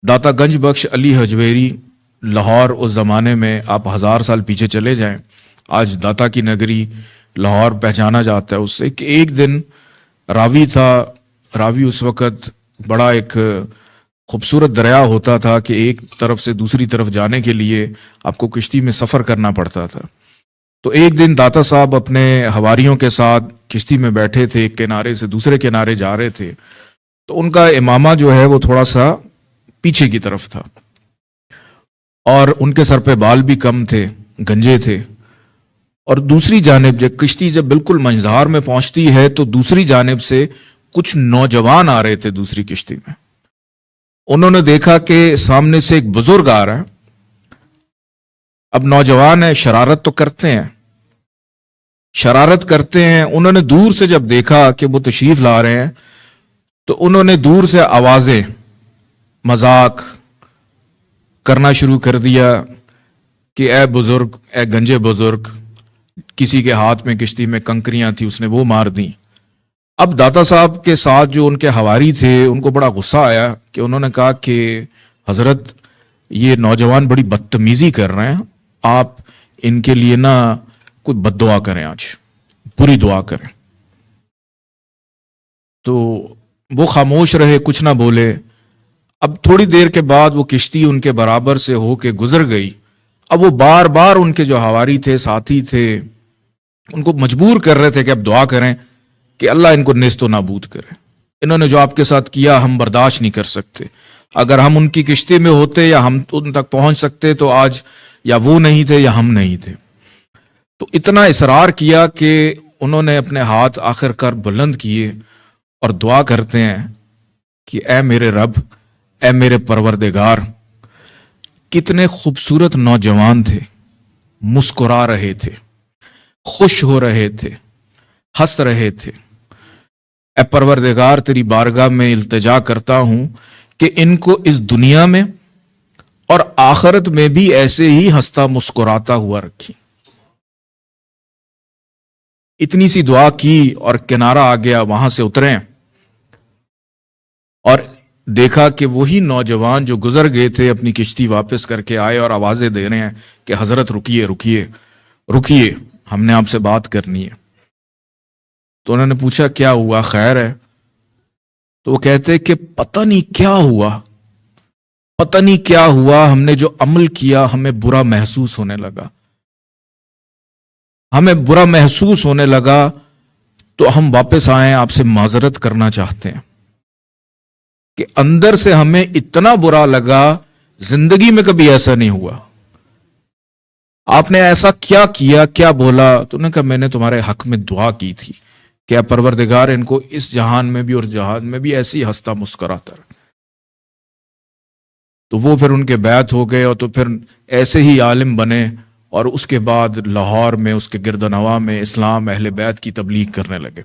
داتا گنج بخش علی حجویری لاہور اس زمانے میں آپ 1000 سال پیچھے چلے جائیں، آج داتا کی نگری لاہور پہچانا جاتا ہے اس سے کہ ایک دن راوی تھا. راوی اس وقت بڑا ایک خوبصورت دریا ہوتا تھا کہ ایک طرف سے دوسری طرف جانے کے لیے آپ کو کشتی میں سفر کرنا پڑتا تھا. تو ایک دن داتا صاحب اپنے حواریوں کے ساتھ کشتی میں بیٹھے تھے، ایک کنارے سے دوسرے کنارے جا رہے تھے. تو ان کا امامہ جو ہے وہ تھوڑا سا پیچھے کی طرف تھا اور ان کے سر پہ بال بھی کم تھے، گنجے تھے. اور دوسری جانب جب کشتی جب بالکل منجھار میں پہنچتی ہے تو دوسری جانب سے کچھ نوجوان آ رہے تھے دوسری کشتی میں. انہوں نے دیکھا کہ سامنے سے ایک بزرگ آ رہا ہے. اب نوجوان ہے، شرارت تو کرتے ہیں، شرارت کرتے ہیں. انہوں نے دور سے جب دیکھا کہ وہ تشریف لا رہے ہیں تو انہوں نے دور سے آوازیں، مذاق کرنا شروع کر دیا کہ اے بزرگ، اے گنجے بزرگ. کسی کے ہاتھ میں کشتی میں کنکریاں تھیں، اس نے وہ مار دیں. اب داتا صاحب کے ساتھ جو ان کے حواری تھے ان کو بڑا غصہ آیا کہ انہوں نے کہا کہ حضرت یہ نوجوان بڑی بدتمیزی کر رہے ہیں، آپ ان کے لیے نا کوئی بد دعا کریں، آج بری دعا کریں. تو وہ خاموش رہے، کچھ نہ بولے. اب تھوڑی دیر کے بعد وہ کشتی ان کے برابر سے ہو کے گزر گئی. اب وہ بار بار ان کے جو حواری تھے، ساتھی تھے، ان کو مجبور کر رہے تھے کہ اب دعا کریں کہ اللہ ان کو نیست و نابود کرے. انہوں نے جو آپ کے ساتھ کیا ہم برداشت نہیں کر سکتے. اگر ہم ان کی کشتی میں ہوتے یا ہم ان تک پہنچ سکتے تو آج یا وہ نہیں تھے یا ہم نہیں تھے. تو اتنا اصرار کیا کہ انہوں نے اپنے ہاتھ آخر کار بلند کیے اور دعا کرتے ہیں کہ اے میرے رب، اے میرے پروردگار. کتنے خوبصورت نوجوان تھے، مسکرا رہے تھے، خوش ہو رہے تھے، ہنس رہے تھے. اے پروردگار تیری بارگاہ میں التجا کرتا ہوں کہ ان کو اس دنیا میں اور آخرت میں بھی ایسے ہی ہنستا مسکراتا ہوا رکھی. اتنی سی دعا کی اور کنارہ آ گیا. وہاں سے اترے اور دیکھا کہ وہی نوجوان جو گزر گئے تھے اپنی کشتی واپس کر کے آئے اور آوازیں دے رہے ہیں کہ حضرت رکیے رکیے رکیے، ہم نے آپ سے بات کرنی ہے. تو انہوں نے پوچھا کیا ہوا، خیر ہے؟ تو وہ کہتے کہ پتہ نہیں کیا ہوا، پتہ نہیں کیا ہوا، ہم نے جو عمل کیا ہمیں برا محسوس ہونے لگا، ہمیں برا محسوس ہونے لگا تو ہم واپس آئیں، آپ سے معذرت کرنا چاہتے ہیں کہ اندر سے ہمیں اتنا برا لگا، زندگی میں کبھی ایسا نہیں ہوا. آپ نے ایسا کیا کیا، کیا بولا؟ تو انہوں نے کہا میں نے تمہارے حق میں دعا کی تھی کہ اے پروردگار ان کو اس جہان میں بھی اور جہان میں بھی ایسی ہنستا مسکراتا رہے. تو وہ پھر ان کے بیعت ہو گئے اور تو پھر ایسے ہی عالم بنے اور اس کے بعد لاہور میں اس کے گرد و نواح میں اسلام اہل بیت کی تبلیغ کرنے لگے.